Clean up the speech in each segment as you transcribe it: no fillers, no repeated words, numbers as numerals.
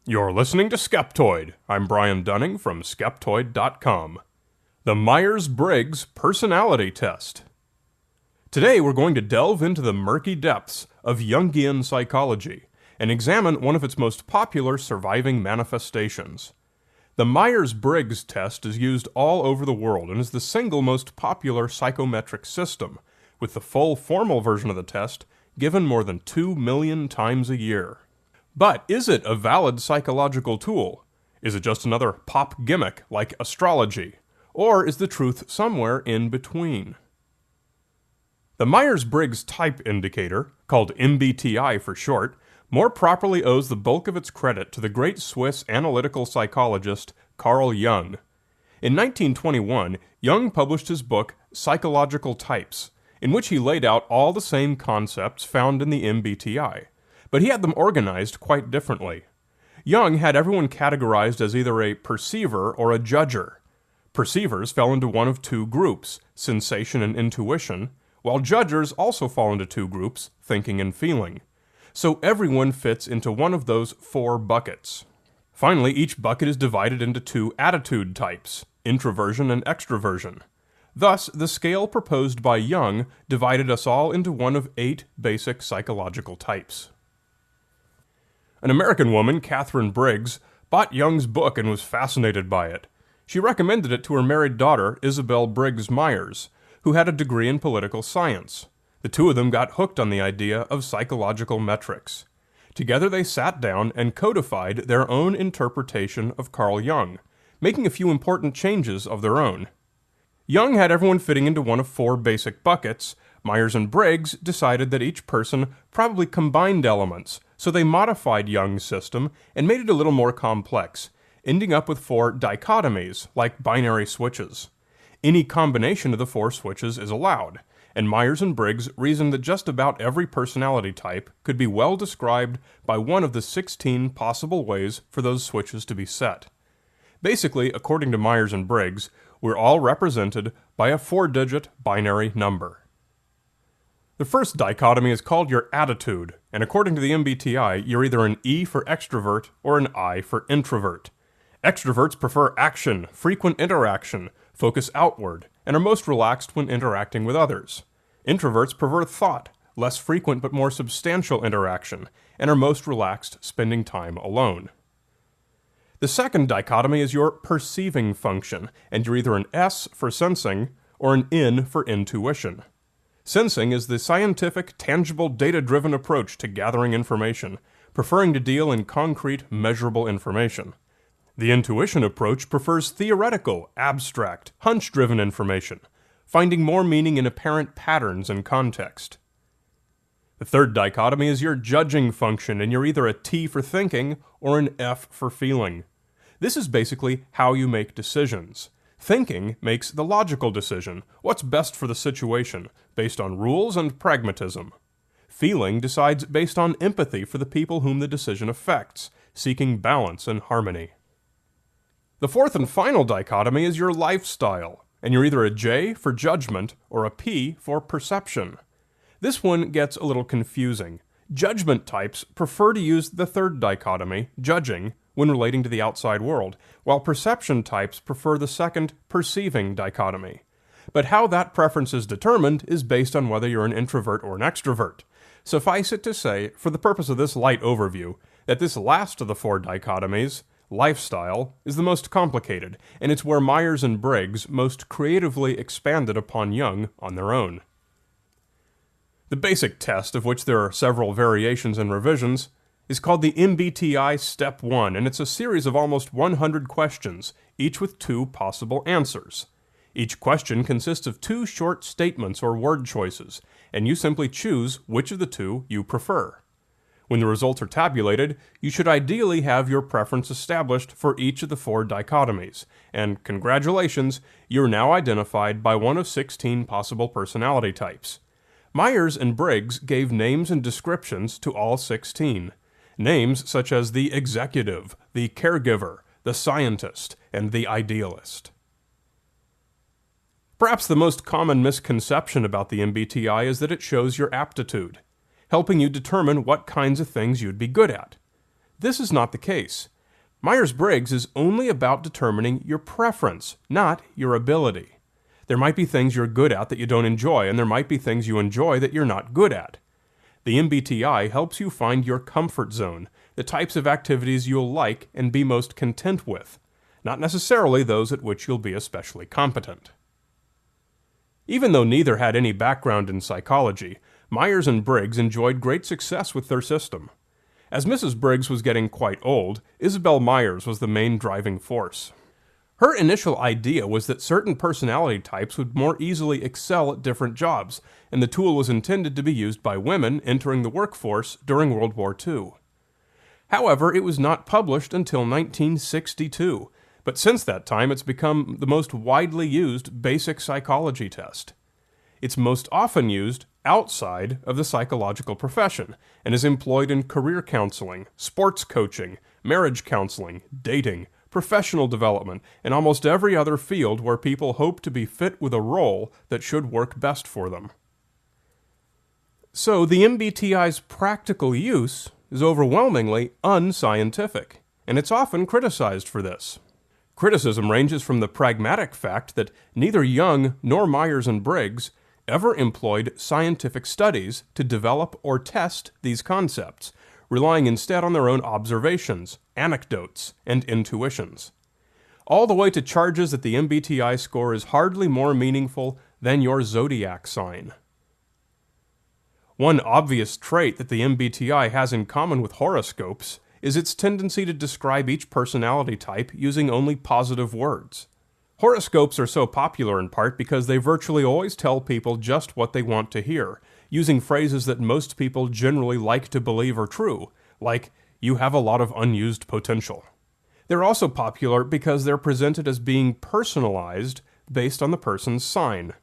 You're listening to Skeptoid. I'm Brian Dunning from Skeptoid.com. The Myers-Briggs Personality Test. Today we're going to delve into the murky depths of Jungian psychology and examine one of its most popular surviving manifestations. The Myers-Briggs test is used all over the world and is the single most popular psychometric system, with the full formal version of the test given more than 2 million times a year. But is it a valid psychological tool? Is it just another pop gimmick like astrology? Or is the truth somewhere in between? The Myers-Briggs Type Indicator, called MBTI for short, more properly owes the bulk of its credit to the great Swiss analytical psychologist Carl Jung. In 1921, Jung published his book Psychological Types, in which he laid out all the same concepts found in the MBTI, but he had them organized quite differently. Jung had everyone categorized as either a perceiver or a judger. Perceivers fell into one of two groups, sensation and intuition, while judgers also fall into two groups, thinking and feeling. So everyone fits into one of those 4 buckets. Finally, each bucket is divided into 2 attitude types, introversion and extroversion. Thus, the scale proposed by Jung divided us all into one of 8 basic psychological types. An American woman, Catherine Briggs, bought Jung's book and was fascinated by it. She recommended it to her married daughter, Isabel Briggs Myers, who had a degree in political science. The two of them got hooked on the idea of psychological metrics. Together they sat down and codified their own interpretation of Carl Jung, making a few important changes of their own. Jung had everyone fitting into one of 4 basic buckets. Myers and Briggs decided that each person probably combined elements, so they modified Jung's system and made it a little more complex, ending up with 4 dichotomies, like binary switches. Any combination of the 4 switches is allowed, and Myers and Briggs reasoned that just about every personality type could be well described by one of the 16 possible ways for those switches to be set. Basically, according to Myers and Briggs, we're all represented by a 4-digit binary number. The first dichotomy is called your attitude, and according to the MBTI, you're either an E for extrovert or an I for introvert. Extroverts prefer action, frequent interaction, focus outward, and are most relaxed when interacting with others. Introverts prefer thought, less frequent but more substantial interaction, and are most relaxed spending time alone. The second dichotomy is your perceiving function, and you're either an S for sensing or an N for intuition. Sensing is the scientific, tangible, data-driven approach to gathering information, preferring to deal in concrete, measurable information. The intuition approach prefers theoretical, abstract, hunch-driven information, finding more meaning in apparent patterns and context. The third dichotomy is your judging function, and you're either a T for thinking or an F for feeling. This is basically how you make decisions. Thinking makes the logical decision, what's best for the situation, based on rules and pragmatism. Feeling decides based on empathy for the people whom the decision affects, seeking balance and harmony. The fourth and final dichotomy is your lifestyle, and you're either a J for judgment or a P for perception. This one gets a little confusing. Judgment types prefer to use the third dichotomy, judging, when relating to the outside world, while perception types prefer the second, perceiving dichotomy. But how that preference is determined is based on whether you're an introvert or an extrovert. Suffice it to say, for the purpose of this light overview, that this last of the 4 dichotomies, lifestyle, is the most complicated, and it's where Myers and Briggs most creatively expanded upon Jung on their own. The basic test, of which there are several variations and revisions, is called the MBTI Step 1, and it's a series of almost 100 questions, each with 2 possible answers. Each question consists of 2 short statements or word choices, and you simply choose which of the 2 you prefer. When the results are tabulated, you should ideally have your preference established for each of the 4 dichotomies, and congratulations, you're now identified by one of 16 possible personality types. Myers and Briggs gave names and descriptions to all 16. Names such as the executive, the caregiver, the scientist, and the idealist. Perhaps the most common misconception about the MBTI is that it shows your aptitude, helping you determine what kinds of things you'd be good at. This is not the case. Myers-Briggs is only about determining your preference, not your ability. There might be things you're good at that you don't enjoy, and there might be things you enjoy that you're not good at. The MBTI helps you find your comfort zone, the types of activities you'll like and be most content with, not necessarily those at which you'll be especially competent. Even though neither had any background in psychology, Myers and Briggs enjoyed great success with their system. As Mrs. Briggs was getting quite old, Isabel Myers was the main driving force. Her initial idea was that certain personality types would more easily excel at different jobs, and the tool was intended to be used by women entering the workforce during World War II. However, it was not published until 1962, but since that time it's become the most widely used basic psychology test. It's most often used outside of the psychological profession and is employed in career counseling, sports coaching, marriage counseling, dating, professional development, and almost every other field where people hope to be fit with a role that should work best for them. So the MBTI's practical use is overwhelmingly unscientific, and it's often criticized for this. Criticism ranges from the pragmatic fact that neither Jung nor Myers and Briggs ever employed scientific studies to develop or test these concepts, relying instead on their own observations, anecdotes, and intuitions. All the way to charges that the MBTI score is hardly more meaningful than your zodiac sign. One obvious trait that the MBTI has in common with horoscopes is its tendency to describe each personality type using only positive words. Horoscopes are so popular in part because they virtually always tell people just what they want to hear, using phrases that most people generally like to believe are true, like, "You have a lot of unused potential." They're also popular because they're presented as being personalized based on the person's sign.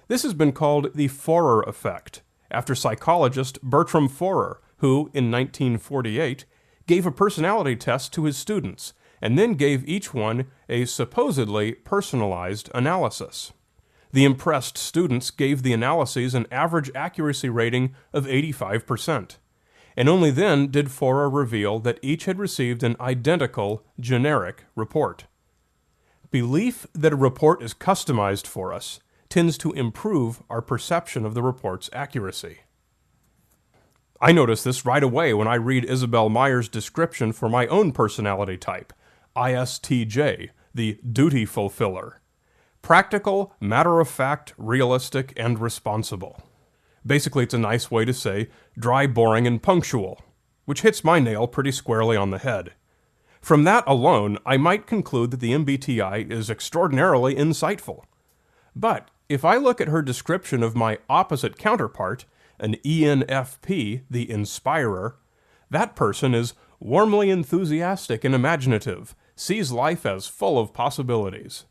This has been called the Forer effect, after psychologist Bertram Forer, who, in 1948, gave a personality test to his students, and then gave each one a supposedly personalized analysis. The impressed students gave the analyses an average accuracy rating of 85%, and only then did Forer reveal that each had received an identical, generic report. Belief that a report is customized for us tends to improve our perception of the report's accuracy. I notice this right away when I read Isabel Myers' description for my own personality type, ISTJ, the duty fulfiller. Practical, matter-of-fact, realistic, and responsible. Basically, it's a nice way to say dry, boring, and punctual, which hits my nail pretty squarely on the head. From that alone, I might conclude that the MBTI is extraordinarily insightful. But if I look at her description of my opposite counterpart, an ENFP, the inspirer, that person is warmly enthusiastic and imaginative, sees life as full of possibilities.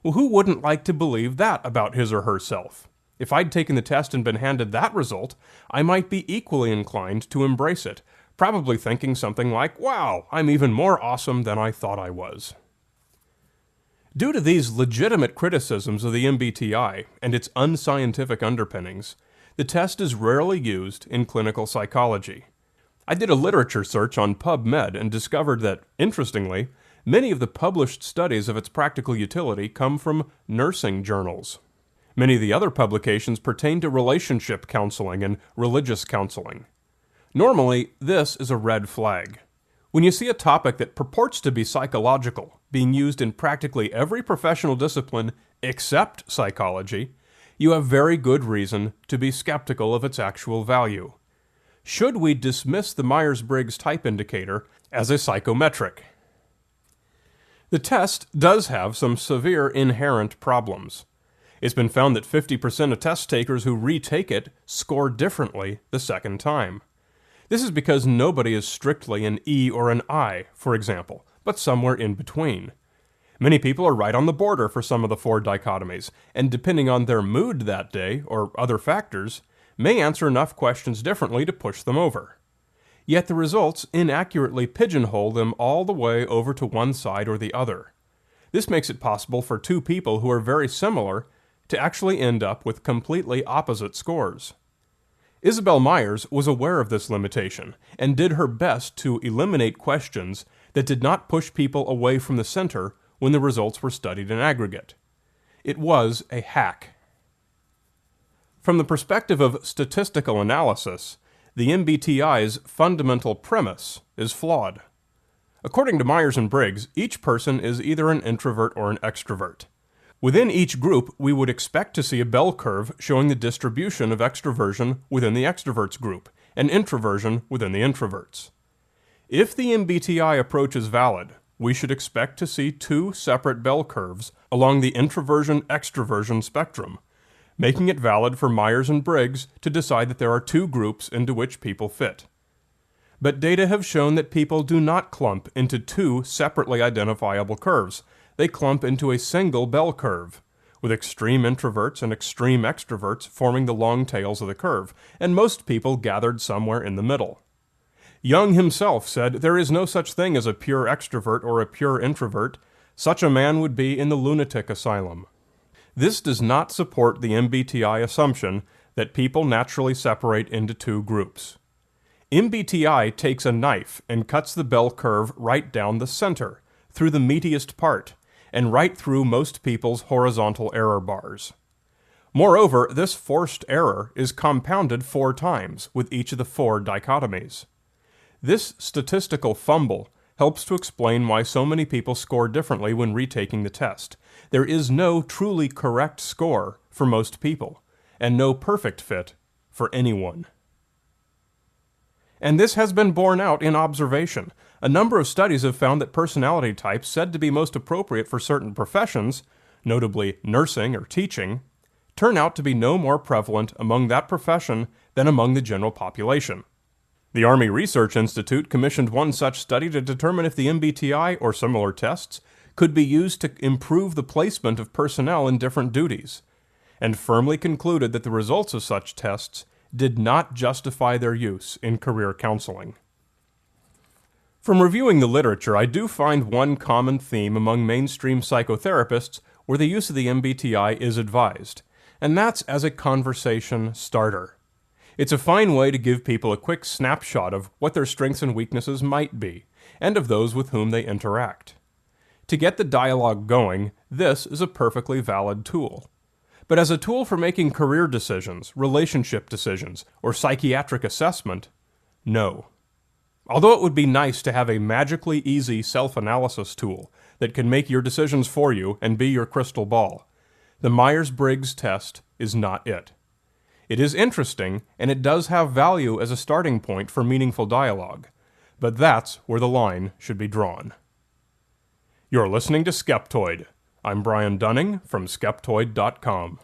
Well, who wouldn't like to believe that about his or herself? If I'd taken the test and been handed that result, I might be equally inclined to embrace it, probably thinking something like, "Wow, I'm even more awesome than I thought I was." Due to these legitimate criticisms of the MBTI and its unscientific underpinnings, the test is rarely used in clinical psychology. I did a literature search on PubMed and discovered that, interestingly, many of the published studies of its practical utility come from nursing journals. Many of the other publications pertain to relationship counseling and religious counseling. Normally, this is a red flag. When you see a topic that purports to be psychological being used in practically every professional discipline except psychology, you have very good reason to be skeptical of its actual value. Should we dismiss the Myers-Briggs type indicator as a psychometric? The test does have some severe inherent problems. It's been found that 50% of test takers who retake it score differently the second time. This is because nobody is strictly an E or an I, for example, but somewhere in between. Many people are right on the border for some of the four dichotomies, and depending on their mood that day, or other factors, may answer enough questions differently to push them over. Yet the results inaccurately pigeonhole them all the way over to one side or the other. This makes it possible for two people who are very similar to actually end up with completely opposite scores. Isabel Myers was aware of this limitation and did her best to eliminate questions that did not push people away from the center when the results were studied in aggregate. It was a hack. From the perspective of statistical analysis, the MBTI's fundamental premise is flawed. According to Myers-Briggs, each person is either an introvert or an extrovert. Within each group, we would expect to see a bell curve showing the distribution of extroversion within the extroverts group and introversion within the introverts. If the MBTI approach is valid, we should expect to see two separate bell curves along the introversion-extroversion spectrum, making it valid for Myers-Briggs to decide that there are two groups into which people fit. But data have shown that people do not clump into two separately identifiable curves. They clump into a single bell curve, with extreme introverts and extreme extroverts forming the long tails of the curve, and most people gathered somewhere in the middle. Jung himself said there is no such thing as a pure extrovert or a pure introvert. Such a man would be in the lunatic asylum. This does not support the MBTI assumption that people naturally separate into two groups. MBTI takes a knife and cuts the bell curve right down the center, through the meatiest part, and right through most people's horizontal error bars. Moreover, this forced error is compounded 4 times with each of the 4 dichotomies. This statistical fumble helps to explain why so many people score differently when retaking the test. There is no truly correct score for most people, and no perfect fit for anyone. And this has been borne out in observation. A number of studies have found that personality types said to be most appropriate for certain professions, notably nursing or teaching, turn out to be no more prevalent among that profession than among the general population. The Army Research Institute commissioned one such study to determine if the MBTI or similar tests could be used to improve the placement of personnel in different duties, and firmly concluded that the results of such tests did not justify their use in career counseling. From reviewing the literature, I do find one common theme among mainstream psychotherapists where the use of the MBTI is advised, and that's as a conversation starter. It's a fine way to give people a quick snapshot of what their strengths and weaknesses might be, and of those with whom they interact. To get the dialogue going, this is a perfectly valid tool. But as a tool for making career decisions, relationship decisions, or psychiatric assessment, no. Although it would be nice to have a magically easy self-analysis tool that can make your decisions for you and be your crystal ball, the Myers-Briggs test is not it. It is interesting, and it does have value as a starting point for meaningful dialogue, but that's where the line should be drawn. You're listening to Skeptoid. I'm Brian Dunning from Skeptoid.com.